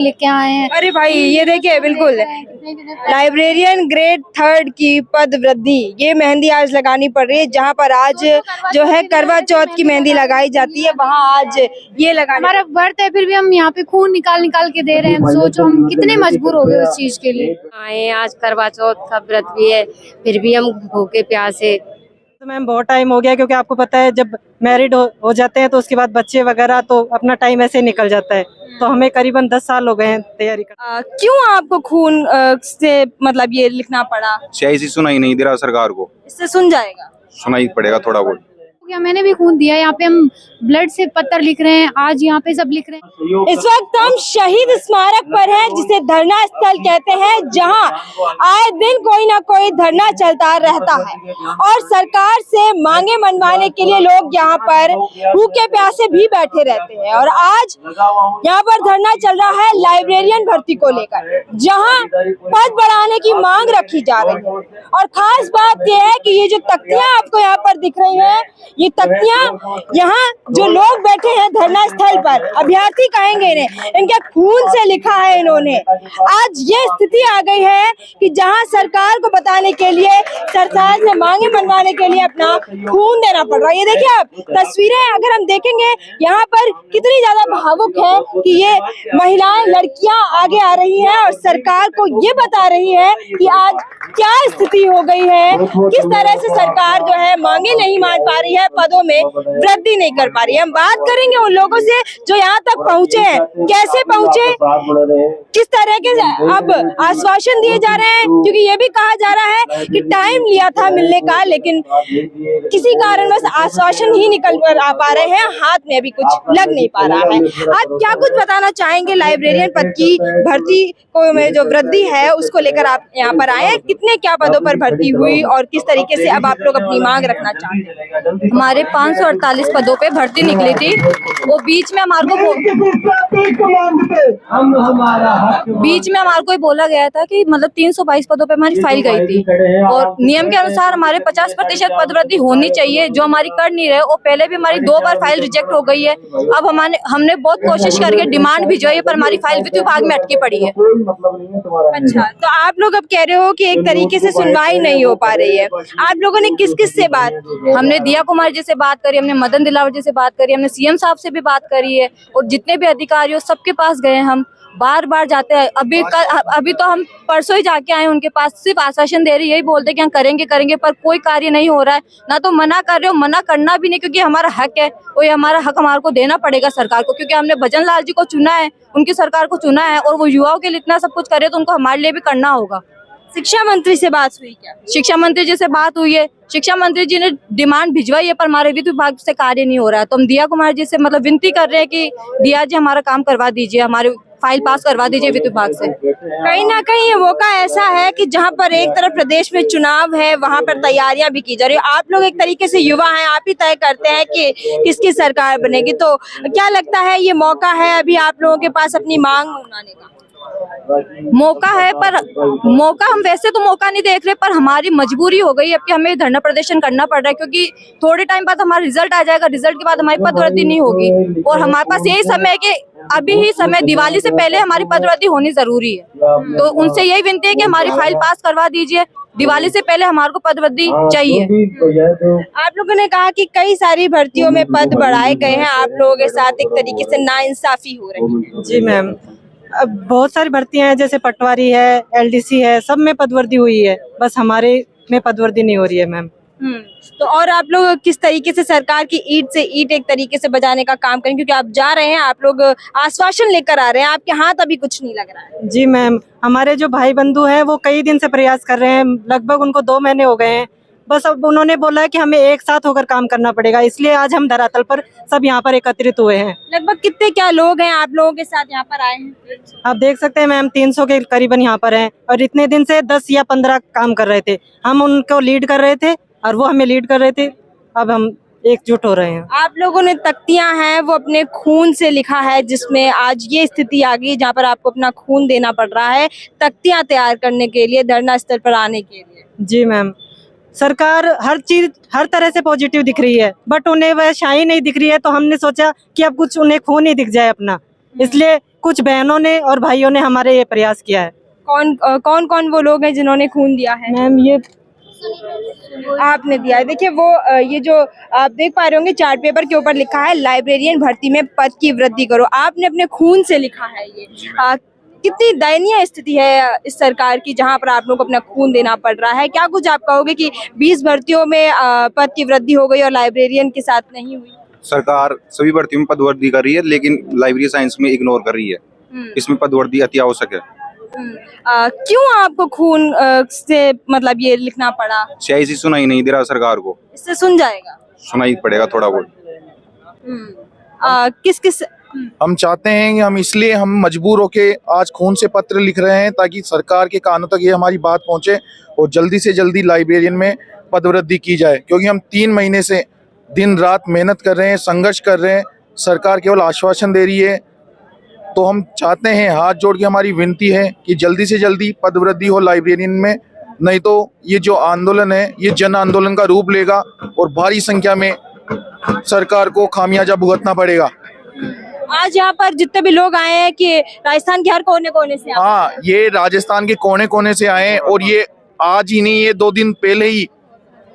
लेके आए हैं। अरे भाई ये देखिए, बिल्कुल लाइब्रेरियन ग्रेड 3 की पद वृद्धि, ये मेहंदी आज लगानी पड़ रही है। जहाँ पर आज जो है करवा चौथ की मेहंदी लगाई जाती है, वहाँ आज ये लगानी। हमारा व्रत है, फिर भी हम यहाँ पे खून निकाल निकाल के दे रहे हैं। सोचो हम कितने मजबूर हो गए उस चीज के लिए। आए आज करवा चौथ का व्रत भी है, फिर भी हम भूखे प्यासे। तो मैम बहुत टाइम हो गया, क्योंकि आपको पता है जब मैरिड हो जाते हैं तो उसके बाद बच्चे वगैरह, तो अपना टाइम ऐसे निकल जाता है। तो हमें करीबन 10 साल हो गए हैं तैयारी कर। क्यों आपको खून से मतलब ये लिखना पड़ा? शायद इसी सुनाई नहीं दे रहा सरकार को, इससे सुन जाएगा, सुनाई पड़ेगा थोड़ा बहुत। क्या मैंने भी खून दिया। यहाँ पे हम ब्लड से पत्थर लिख रहे हैं, आज यहाँ पे सब लिख रहे हैं। इस वक्त हम शहीद स्मारक पर हैं, जिसे धरना स्थल कहते हैं, जहां आए दिन कोई ना कोई धरना चलता रहता है और सरकार से मांगे मनवाने के लिए लोग यहाँ पर भूखे प्यासे भी बैठे रहते हैं। और आज यहाँ पर धरना चल रहा है लाइब्रेरियन भर्ती को लेकर, जहां पद बढ़ाने की मांग रखी जा रही है। और खास बात यह है कि ये जो तख्तियां आपको यहाँ पर दिख रही है, ये तख्तियां यहाँ जो लोग बैठे हैं धरना स्थल पर, अभ्यर्थी कहेंगे इन्हें, इनके खून से लिखा है इन्होंने। आज ये स्थिति आ गई है कि जहां सरकार को बताने के लिए, सरकार से मांगे मनवाने के लिए अपना खून देना पड़ रहा है। ये देखिए आप तस्वीरें अगर हम देखेंगे यहाँ पर कितनी ज्यादा भावुक है कि ये महिलाएं, लड़कियां आगे आ रही हैं और सरकार को ये बता रही है कि आज क्या स्थिति हो गई है, किस तरह से सरकार जो है मांगे नहीं मान पा रही है, पदों में वृद्धि नहीं कर पा रही है। हम बात करेंगे उन लोगों से जो यहाँ तक पहुँचे हैं, कैसे पहुँचे, किस तरह के अब आश्वासन दिए जा रहे हैं, क्योंकि ये भी कहा जा रहा है कि टाइम लिया था मिलने का, लेकिन किसी कारणवश आश्वासन ही निकल कर आ पा रहे हैं, हाथ में अभी कुछ लग नहीं पा रहा है। आप क्या कुछ बताना चाहेंगे लाइब्रेरियन पद की भर्ती को में जो वृद्धि है उसको लेकर आप यहाँ पर आए हैं? कितने क्या पदों पर भर्ती हुई और किस तरीके से अब आप लोग अपनी मांग रखना चाहते हैं? हमारे 548 पदों पे भर्ती निकली थी। वो बीच में हमारे को बोला गया था कि मतलब 322 पदों पे हमारी फाइल गई थी और नियम के अनुसार हमारे 50% पद वृद्धि होनी चाहिए, जो हमारी कर नहीं रहे। और पहले भी हमारी 2 बार फाइल रिजेक्ट हो गई है। अब हमने बहुत कोशिश करके डिमांड भिजवाई, पर हमारी फाइल वित्त विभाग में अटकी पड़ी है। अच्छा, तो आप लोग अब कह रहे हो कि एक तरीके से सुनवाई नहीं हो पा रही है। आप लोगों ने किस किस से बात की? हमने दिया कुमार जी से बात करी, हमने मदन दिलावर जी से बात करी, हमने सीएम साहब से भी बात करी है और जितने भी अधिकारी हो सबके पास गए। हम बार बार जाते हैं। अभी तो हम परसों ही जाके आए उनके पास, सिर्फ आश्वासन दे रही है, यही बोलते कि हम करेंगे, पर कोई कार्य नहीं हो रहा है। ना तो मना कर रहे हो, मना करना भी नहीं, क्योंकि हमारा हक है, वो हमारा हक हमारे को देना पड़ेगा सरकार को, क्योंकि हमने भजन लाल जी को चुना है, उनकी सरकार को चुना है और वो युवाओं के लिए इतना सब कुछ करे, तो उनको हमारे लिए भी करना होगा। शिक्षा मंत्री से बात हुई क्या? शिक्षा मंत्री जी से बात हुई है, शिक्षा मंत्री जी ने डिमांड भिजवाई है, पर हमारे वित्त विभाग से कार्य नहीं हो रहा है। तो हम दिया कुमार जी से मतलब विनती कर रहे हैं कि दिया जी हमारा काम करवा दीजिए, हमारी फाइल पास करवा दीजिए वित्त विभाग से। कहीं ना कहीं ये मौका ऐसा है कि जहां पर एक तरफ प्रदेश में चुनाव है, वहां पर तैयारियां भी की जा रही है। आप लोग एक तरीके से युवा हैं, आप ही तय करते हैं कि किसकी सरकार बनेगी, तो क्या लगता है ये मौका है अभी आप लोगों के पास अपनी मांग उठाने का? मौका है, पर मौका हम वैसे तो मौका नहीं देख रहे, पर हमारी मजबूरी हो गई अब कि हमें धरना प्रदर्शन करना पड़ रहा है, क्योंकि थोड़े टाइम बाद हमारा रिजल्ट आ जाएगा, रिजल्ट के बाद हमारी पदवृद्धि नहीं होगी और हमारे पास यही समय है कि अभी ही समय, दिवाली से पहले हमारी पदवृद्धि होनी जरूरी है। तो उनसे यही विनती है कि हमारी फाइल पास करवा दीजिए, दिवाली से पहले हमारे को पदवृद्धि चाहिए। आप लोगों ने कहा कि कई सारी भर्तियों में पद बढ़ाए गए हैं, आप लोगों के साथ एक तरीके से नाइंसाफी हो रही है। जी मैम, अब बहुत सारी भर्तियां हैं, जैसे पटवारी है, एलडीसी है, सब में पदवृद्धि हुई है, बस हमारे में पदवृद्धि नहीं हो रही है मैम। तो और आप लोग किस तरीके से सरकार की ईंट से ईंट एक तरीके से बजाने का काम करें, क्योंकि आप जा रहे हैं, आप लोग आश्वासन लेकर आ रहे हैं, आपके हाथ अभी कुछ नहीं लग रहा है। जी मैम, हमारे जो भाई बंधु हैं वो कई दिन से प्रयास कर रहे हैं, लगभग उनको 2 महीने हो गए हैं, बस अब उन्होंने बोला है कि हमें एक साथ होकर काम करना पड़ेगा, इसलिए आज हम धरातल पर सब यहाँ पर एकत्रित हुए हैं। लगभग कितने क्या लोग हैं आप लोगों के साथ यहाँ पर आए हैं? आप देख सकते हैं मैम, 300 के करीबन यहाँ पर हैं और इतने दिन से 10 या 15 काम कर रहे थे। हम उनको लीड कर रहे थे और वो हमें लीड कर रहे थे। अब हम एकजुट हो रहे हैं। आप लोगों ने तख्तियां हैं वो अपने खून से लिखा है, जिसमें आज ये स्थिति आ गई जहाँ पर आपको अपना खून देना पड़ रहा है तख्तियां तैयार करने के लिए, धरना स्थल पर आने के लिए। जी मैम, सरकार हर चीज हर तरह से पॉजिटिव दिख रही है, बट उन्हें वह शाही नहीं दिख रही है, तो हमने सोचा कि अब कुछ उन्हें खून ही दिख जाए अपना, इसलिए कुछ बहनों ने और भाइयों ने हमारे ये प्रयास किया है। कौन कौन वो लोग हैं जिन्होंने खून दिया है? मैम ये आपने दिया है। देखिए वो ये जो आप देख पा रहे होंगे चार्ट पेपर के ऊपर लिखा है लाइब्रेरियन भर्ती में पद की वृद्धि करो। आपने अपने खून से लिखा है ये। कितनी दयनीय स्थिति है इस सरकार की जहां पर आप लोगों को अपना खून देना पड़ रहा है। क्या कुछ आप कहोगे कि 20 भर्तियों में पद की वृद्धि हो गई और लाइब्रेरियन के साथ नहीं हुई? सरकार सभी भर्तियों में पदवृद्धि कर रही है, लेकिन लाइब्रेरी साइंस में इग्नोर कर रही है। इसमें पदवृद्धि अति आवश्यक है। क्यों आपको खून से मतलब ये लिखना पड़ा? CIC सुनाई नहीं दे रहा सरकार को। इससे सुन जाएगा। सुनाई पड़ेगा थोड़ा बहुत। किस किस हम चाहते हैं कि हम मजबूर होके आज खून से पत्र लिख रहे हैं ताकि सरकार के कानों तक ये हमारी बात पहुंचे और जल्दी से जल्दी लाइब्रेरियन में पदवृद्धि की जाए, क्योंकि हम 3 महीने से दिन रात मेहनत कर रहे हैं, संघर्ष कर रहे हैं, सरकार केवल आश्वासन दे रही है। तो हम चाहते हैं, हाथ जोड़ के हमारी विनती है कि जल्दी से जल्दी पदवृद्धि हो लाइब्रेरियन में, नहीं तो ये जो आंदोलन है ये जन आंदोलन का रूप लेगा और भारी संख्या में सरकार को खामियाजा भुगतना पड़ेगा। आज यहाँ पर जितने भी लोग आए हैं कि राजस्थान के हर कोने कोने से आए हैं। हाँ, ये राजस्थान के कोने कोने से आए हैं और ये आज ही नहीं, ये 2 दिन पहले ही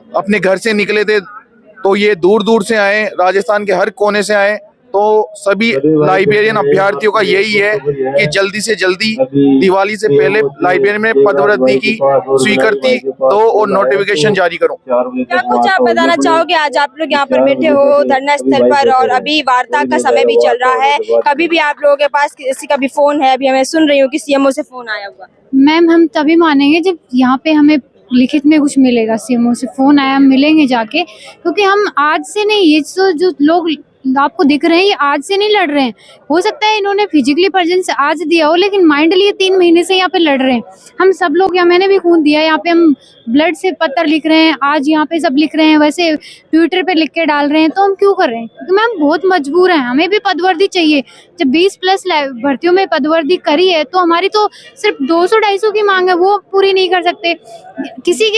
अपने घर से निकले थे, तो ये दूर दूर से आए, राजस्थान के हर कोने से आए। तो सभी लाइब्रेरियन अभ्यर्थियों का यही है कि जल्दी से जल्दी दिवाली से पहले लाइब्रेरी में पदवृद्धि की स्वीकृति दो और नोटिफिकेशन जारी करो। क्या कुछ आप बताना चाहोगे? आज आप लोग यहाँ पर बैठे हो धरना स्थल पर और अभी वार्ता का समय भी चल रहा है, कभी भी आप लोगों के पास किसी का भी फोन है? अभी हमें सुन रही हूँ कि CMO से फोन आया हुआ। मैम हम तभी मानेंगे जब यहाँ पे हमें लिखित में कुछ मिलेगा। CMO से फोन आया, हम मिलेंगे जाके, क्योंकि हम आज से नहीं, ये जो लोग आपको दिख रहे हैं ये आज से नहीं लड़ रहे हैं। हो सकता है इन्होंने फिजिकली प्रेजेंस आज दिया हो, लेकिन माइंडली 3 महीने से यहाँ पे लड़ रहे हैं। हम सब लोग, यहाँ मैंने भी खून दिया, यहाँ पे हम ब्लड से पत्र लिख रहे हैं, आज यहाँ पे सब लिख रहे हैं, वैसे ट्विटर पे लिख के डाल रहे हैं। तो हम क्यों कर रहे हैं? क्योंकि मैम बहुत मजबूर हैं, हमें भी पदवर्दी चाहिए। जब 20+ भर्तियों में पदवर्दी करी है तो हमारी तो सिर्फ 200-250 की मांग है, वो पूरी नहीं कर सकते।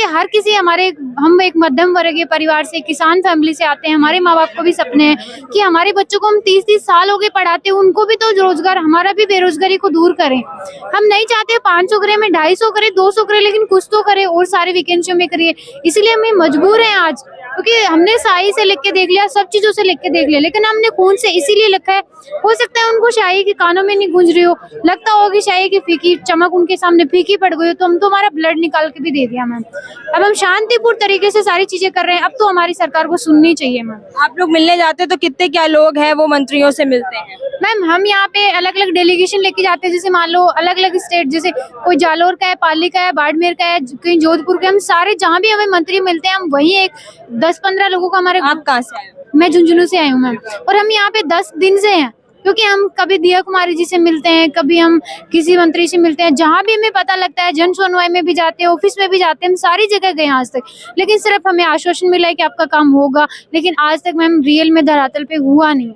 हर किसी हम एक मध्यम वर्गीय परिवार से, किसान फैमिली से आते हैं। हमारे माँ बाप को भी सपने हैं कि हमारे बच्चों को हम 30-30 साल हो गए पढ़ाते हैं, उनको भी तो रोजगार, हमारा भी बेरोजगारी को दूर करें। हम नहीं चाहते 500 करें, में 250 करें, 200 करें, लेकिन कुछ तो करें और सारी वैकेंसियों में करिए। इसलिए हमें मजबूर हैं आज, क्योंकि हमने शाही से लिख के देख लिया, सब चीजों से लिख के देख लिया, लेकिन हमने खून से इसीलिए लिखा है। हो सकता है उनको शाही की कानों में नहीं गूंज रही हो, लगता हो कि शाही की फीकी चमक उनके सामने फीकी पड़ गई हो, तो हम तो हमारा ब्लड निकाल के भी दे दिया मैम। अब हम शांतिपूर्ण तरीके से सारी चीजें कर रहे हैं, अब तो हमारी सरकार को सुननी चाहिए मैम। आप लोग मिलने जाते हैं तो कितने क्या लोग हैं वो मंत्रियों से मिलते हैं? मैम हम यहाँ पे अलग अलग डेलीगेशन लेके जाते हैं, जैसे मान लो अलग अलग स्टेट, जैसे कोई जालोर का है, पाली का है, बाड़मेर का है, कहीं जोधपुर के, हम सारे जहाँ भी हमें मंत्री मिलते हैं हम वहीं एक 10-15 लोगों का हमारे। आप कहाँ से आए हो? मैं झुंझुनू से आई हूँ मैम, और हम यहाँ पे 10 दिन से हैं, क्योंकि हम कभी दिया कुमारी जी से मिलते हैं, कभी हम किसी मंत्री से मिलते हैं, जहाँ भी हमें पता लगता है, जन सुनवाई में भी जाते हैं, ऑफिस में भी जाते हैं, हम सारी जगह गए आज तक, लेकिन सिर्फ हमें आश्वासन मिला है कि आपका काम होगा, लेकिन आज तक मैम रियल में धरातल पे हुआ नहीं।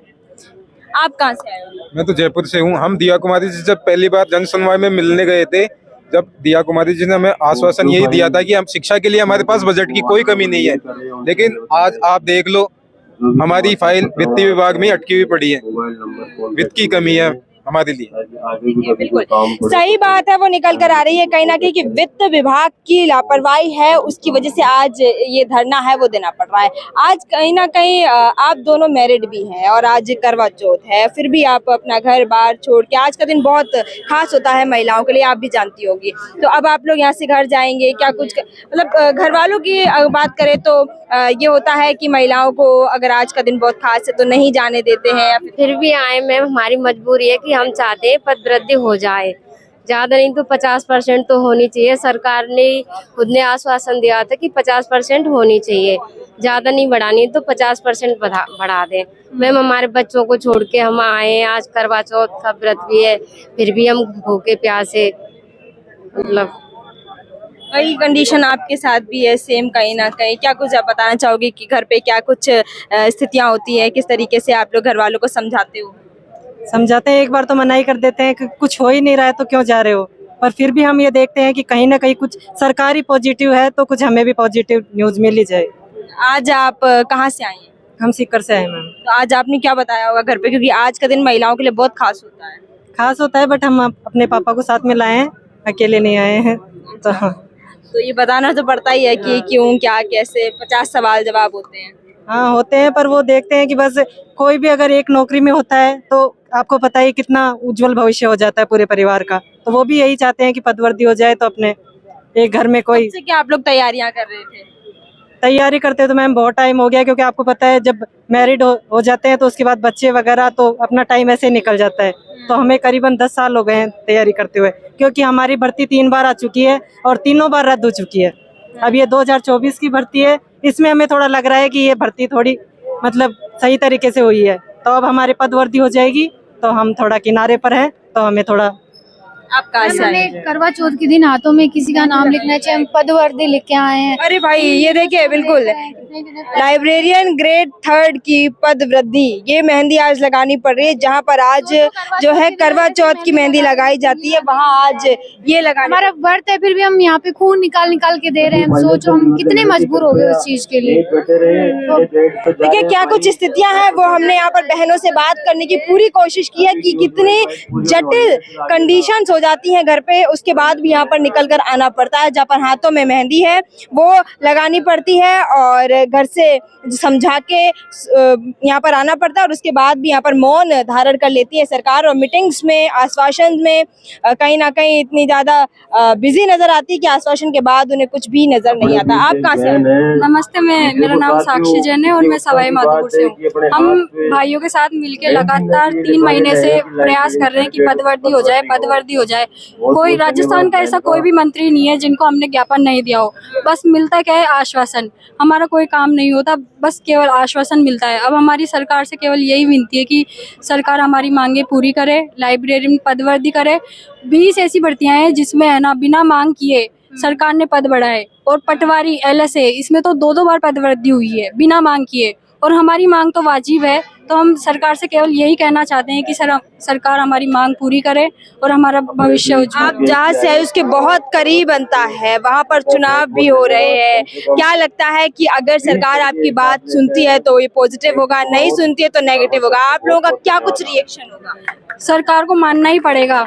आप कहाँ से आए हो? मैं तो जयपुर से हूँ। हम दिया कुमारी जी जब पहली बार जन सुनवाई में मिलने गए थे, जब दिया कुमारी जी ने हमें आश्वासन यही दिया था कि हम शिक्षा के लिए हमारे पास बजट की कोई कमी नहीं है, लेकिन आज आप देख लो हमारी फाइल वित्त विभाग में अटकी हुई पड़ी है, वित्त की कमी है हमारे लिए। बिल्कुल सही बात है, वो निकल कर आ रही है कहीं ना कहीं कि वित्त विभाग की लापरवाही है, उसकी वजह से आज ये धरना है वो देना पड़ रहा है। आज कहीं ना कहीं आप दोनों मैरिड भी हैं और आज करवा चौथ है, फिर भी आप अपना घर बार छोड़ के, आज का दिन बहुत खास होता है महिलाओं के लिए, आप भी जानती होगी। तो अब आप लोग यहाँ से घर जाएंगे, क्या कुछ मतलब घर वालों की बात करें तो ये होता है कि महिलाओं को अगर आज का दिन बहुत खास है तो नहीं जाने देते हैं, फिर भी आए मैम, हमारी मजबूरी है कि हम चाहते हैं पदवृद्धि हो जाए, ज्यादा नहीं तो 50% तो होनी चाहिए। सरकार ने खुद ने आश्वासन दिया था कि 50% होनी चाहिए, ज्यादा नहीं बढ़ानी तो 50% बढ़ा दें। मैम हमारे बच्चों को छोड़ के हम आए हैं, आज करवा चौथ का व्रत भी है, फिर भी हम भूखे प्यासे, मतलब वही कंडीशन आपके साथ भी है सेम कहीं ना कहीं। क्या कुछ आप बताना चाहोगे कि घर पे क्या कुछ स्थितियां होती है, किस तरीके से आप लोग घर वालों को समझाते हो? समझाते हैं, एक बार तो मना ही कर देते हैं कि कुछ हो ही नहीं रहा है तो क्यों जा रहे हो, पर फिर भी हम ये देखते हैं कि कहीं ना कहीं कुछ सरकारी पॉजिटिव है तो कुछ हमें भी पॉजिटिव न्यूज मिल ही जाए। आज आप कहाँ से आए हैं? हम सीकर से आए मैम। तो आज आपने क्या बताया होगा घर पे, क्योंकि आज का दिन महिलाओं के लिए बहुत खास होता है। खास होता है, बट हम अपने पापा को साथ में लाए हैं, अकेले नहीं आए हैं। तो ये बताना तो पड़ता ही है कि क्यों, क्या, कैसे, 50 सवाल जवाब होते हैं। हाँ होते हैं, पर वो देखते हैं कि बस कोई भी अगर एक नौकरी में होता है तो आपको पता ही कितना उज्जवल भविष्य हो जाता है पूरे परिवार का। तो वो भी यही चाहते हैं कि पदवर्दी हो जाए तो अपने एक घर में कोई। कब से क्या आप लोग तैयारियां कर रहे थे? तैयारी करते तो मैम बहुत टाइम हो गया, क्योंकि आपको पता है जब मैरिड हो जाते हैं तो उसके बाद बच्चे वगैरह, तो अपना टाइम ऐसे ही निकल जाता है। तो हमें करीबन 10 साल हो गए हैं तैयारी करते हुए, क्योंकि हमारी भर्ती 3 बार आ चुकी है और तीनों बार रद्द हो चुकी है। अब ये 2024 की भर्ती है, इसमें हमें थोड़ा लग रहा है कि ये भर्ती थोड़ी मतलब सही तरीके से हुई है। तो अब हमारी पदवर्दी हो जाएगी तो हम थोड़ा किनारे पर हैं, तो हमें थोड़ा। आप कहाँ से आए? हमें करवा चौथ के दिन हाथों में किसी का नाम लिखना है, चाहे हम पदवर्दी लिख के आए हैं। अरे भाई ये देखिए, बिल्कुल लाइब्रेरियन ग्रेड 3 की पद वृद्धि, ये मेहंदी आज लगानी पड़ रही है। जहाँ पर आज जो है करवा चौथ की मेहंदी लगाई जाती है, वहाँ आज ये लगानी। हमारा व्रत है, फिर भी हम यहाँ पे खून निकाल निकाल के दे रहे हैं। सोचो हम कितने मजबूर हो गए उस चीज के लिए। देखिए क्या कुछ स्थितियां हैं, वो हमने यहाँ पर बहनों से बात करने की पूरी कोशिश की है कि कितनी जटिल कंडीशंस हो जाती हैं घर पे, उसके बाद भी यहाँ पर निकल कर आना पड़ता है। जहाँ पर हाथों में मेहंदी है वो लगानी पड़ती है और घर से समझा के यहाँ पर आना पड़ता है, और उसके बाद भी यहाँ पर मौन धारण कर लेती है सरकार। और मीटिंग्स में, आश्वासन में कहीं ना कहीं इतनी ज्यादा बिजी नजर आती है कि आश्वासन के बाद उन्हें कुछ भी नजर नहीं आता। आप कहाँ से? नमस्ते, मेरा नाम साक्षी जैन है और मैं सवाई माधोपुर से हूँ। हम भाइयों के साथ मिलकर लगातार 3 महीने से प्रयास कर रहे हैं कि पदवर्दी हो जाए, पदवर्दी हो जाए। कोई राजस्थान का ऐसा कोई भी मंत्री नहीं है जिनको हमने ज्ञापन नहीं दिया हो। बस मिलता क्या है, आश्वासन। हमारा कोई काम नहीं होता, बस केवल आश्वासन मिलता है। अब हमारी सरकार से केवल यही विनती है कि सरकार हमारी मांगे पूरी करे, लाइब्रेरी में पदवर्दी करे। 20 ऐसी भर्तियां हैं जिसमें है ना बिना मांग किए सरकार ने पद बढ़ाए, और पटवारी, LSA, इसमें तो 2-2 बार पदवर्दी हुई है बिना मांग किए, और हमारी मांग तो वाजिब है। तो हम सरकार से केवल यही कहना चाहते हैं कि सरकार हमारी मांग पूरी करे और हमारा भविष्य उज्जवल। आप जहाँ से है उसके बहुत करीब बनता है, वहाँ पर चुनाव भी हो रहे हैं। क्या लगता है कि अगर सरकार आपकी बात सुनती है तो ये पॉजिटिव होगा, नहीं सुनती है तो नेगेटिव होगा? आप लोगों का क्या कुछ रिएक्शन होगा? सरकार को मानना ही पड़ेगा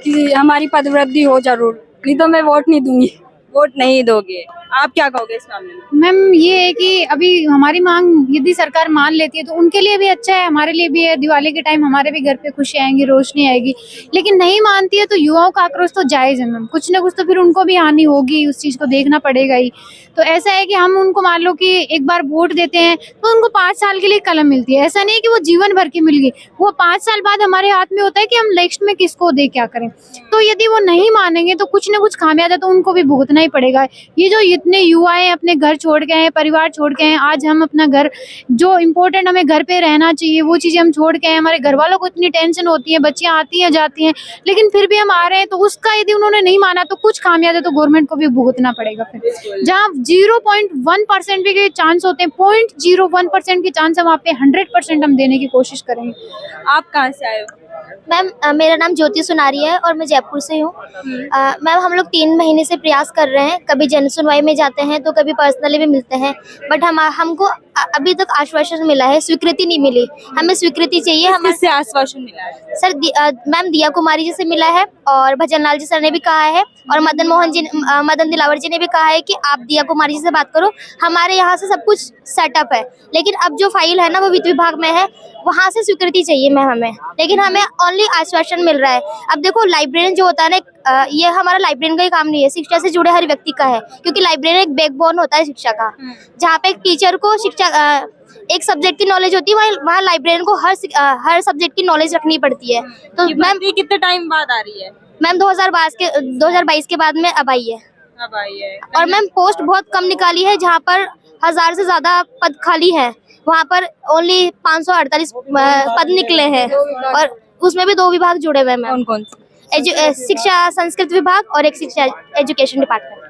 कि हमारी पदवृद्धि हो जरूर, नहीं तो मैं वोट नहीं दूंगी। वोट नहीं दोगे? आप क्या कहोगे इस मामले में? मैम ये है कि अभी हमारी मांग यदि सरकार मान लेती है तो उनके लिए भी अच्छा है, हमारे लिए भी है। दिवाली के टाइम हमारे भी घर पे खुशी आएंगी, रोशनी आएगी। लेकिन नहीं मानती है तो युवाओं का आक्रोश तो जायज है मैम, कुछ ना कुछ तो फिर उनको भी हानि होगी, उस चीज को देखना पड़ेगा ही। तो ऐसा है कि हम उनको मान लो कि एक बार वोट देते हैं तो उनको 5 साल के लिए कलम मिलती है। ऐसा नहीं कि वो जीवन भर की मिल गई, वो 5 साल बाद हमारे हाथ में होता है कि हम नेक्स्ट में किसको दे क्या करें। तो यदि वो नहीं मानेंगे तो कुछ ना कुछ खामियाजा तो उनको भी भुगतना ही पड़ेगा। ये जो इतने युवा हैं अपने घर छोड़ गए हैं, परिवार छोड़ गए हैं, आज हम अपना घर, जो इम्पोर्टेंट हमें घर पे रहना चाहिए वो चीजें हम छोड़ के हैं। हमारे घर वालों को इतनी टेंशन होती है, बच्चियां आती हैं जाती हैं, लेकिन फिर भी हम आ रहे हैं। तो उसका यदि उन्होंने नहीं माना तो कुछ खामियाजा तो गवर्नमेंट को भी भुगतना पड़ेगा। फिर जहाँ 0.1% भी के चांस होते हैं, 0.01% के चांस है, वहाँ पे 100% हम देने की कोशिश करेंगे। आप कहाँ से आए हो? मैम मेरा नाम ज्योति सुनारी है और मैं जयपुर से हूँ। मैम हम लोग 3 महीने से प्रयास कर रहे हैं, कभी जन सुनवाई में जाते हैं तो कभी पर्सनली भी मिलते हैं, बट हमको अभी तक आश्वासन मिला है, स्वीकृति नहीं मिली। हमें स्वीकृति चाहिए। हमें किससे आश्वासन मिला है? सर मैम दिया कुमारी जी से मिला है, और भजन लाल जी सर ने भी कहा है, और मदन दिलावर जी ने भी कहा है कि आप दिया कुमारी जी से बात करो, हमारे यहाँ से सब कुछ सेटअप है। लेकिन अब जो फाइल है ना वो वित्त विभाग में है, वहाँ से स्वीकृति चाहिए मैम हमें, लेकिन हमें ओनली आश्वासन मिल रहा है। अब देखो लाइब्रेरियन जो होता है ना, ये हमारा लाइब्रेरियन का ही काम नहीं है, शिक्षा से जुड़े हर व्यक्ति का है, क्योंकि लाइब्रेरियन एक बैकबोन होता है शिक्षा का। जहाँ पे एक टीचर को शिक्षा एक सब्जेक्ट की नॉलेज होती है, वहाँ लाइब्रेरियन को हर सब्जेक्ट की नॉलेज रखनी पड़ती है। तो मैम कितने टाइम बाद आ रही है? मैम 2022 के बाद में अब आई है। और मैम पोस्ट बहुत कम निकाली है, जहाँ पर 1000 से ज्यादा पद खाली है, वहाँ पर ओनली 548 पद निकले हैं, और उसमें भी 2 विभाग जुड़े हुए हैं मैम। कौन कौन? शिक्षा संस्कृत विभाग और एक शिक्षा एजुकेशन डिपार्टमेंट।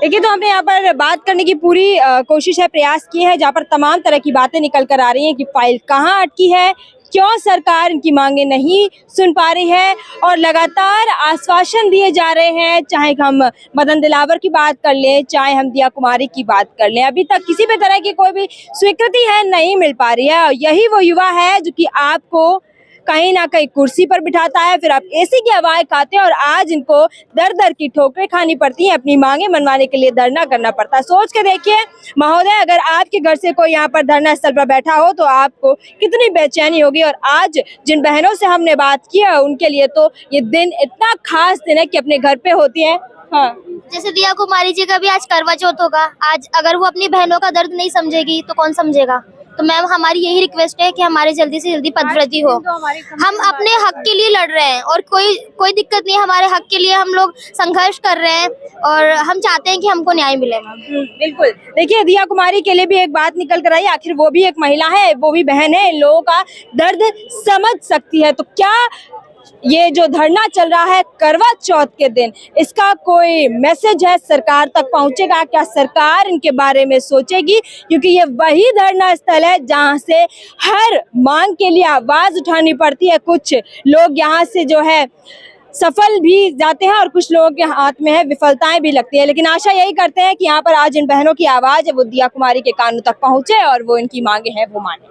देखिए तो हमने यहाँ पर बात करने की पूरी कोशिश है, प्रयास की है, जहाँ पर तमाम तरह की बातें निकल कर आ रही हैं कि फाइल कहाँ अटकी है, क्यों सरकार इनकी मांगे नहीं सुन पा रही है, और लगातार आश्वासन दिए जा रहे हैं। चाहे हम मदन दिलावर की बात कर लें, चाहे हम दिया कुमारी की बात कर लें, अभी तक किसी भी तरह की कोई भी स्वीकृति है नहीं मिल पा रही है। और यही वो युवा है जो कि आपको कहीं ना कहीं कुर्सी पर बिठाता है, फिर आप एसी की हवाएं खाते हैं और आज इनको दर दर की ठोकरें खानी पड़ती हैं, अपनी मांगे मनवाने के लिए धरना करना पड़ता है। सोच के देखिए महोदय, अगर आपके घर से कोई यहाँ पर धरना स्थल पर बैठा हो तो आपको कितनी बेचैनी होगी। और आज जिन बहनों से हमने बात की है उनके लिए तो ये दिन इतना खास दिन है कि अपने घर पे होती है। हाँ, जैसे दिया कुमारी जी का भी आज करवा चौथ होगा, आज अगर वो अपनी बहनों का दर्द नहीं समझेगी तो कौन समझेगा। तो मैम हमारी यही रिक्वेस्ट है कि हमारे जल्दी से जल्दी पदवृद्धि हो। हम अपने हक के लिए लड़ रहे हैं और कोई दिक्कत नहीं, हमारे हक के लिए हम लोग संघर्ष कर रहे हैं और हम चाहते हैं कि हमको न्याय मिले। बिल्कुल। देखिए दिया कुमारी के लिए भी एक बात निकल कर आई, आखिर वो भी एक महिला है, वो भी बहन है, इन लोगों का दर्द समझ सकती है। तो क्या ये जो धरना चल रहा है करवा चौथ के दिन, इसका कोई मैसेज है सरकार तक पहुंचेगा? क्या सरकार इनके बारे में सोचेगी? क्योंकि ये वही धरना स्थल है जहां से हर मांग के लिए आवाज उठानी पड़ती है। कुछ लोग यहाँ से जो है सफल भी जाते हैं और कुछ लोगों के हाथ में है विफलताएं भी लगती है, लेकिन आशा यही करते हैं कि यहाँ पर आज इन बहनों की आवाज है वो दिया कुमारी के कानों तक पहुंचे और वो इनकी मांगे हैं वो माने।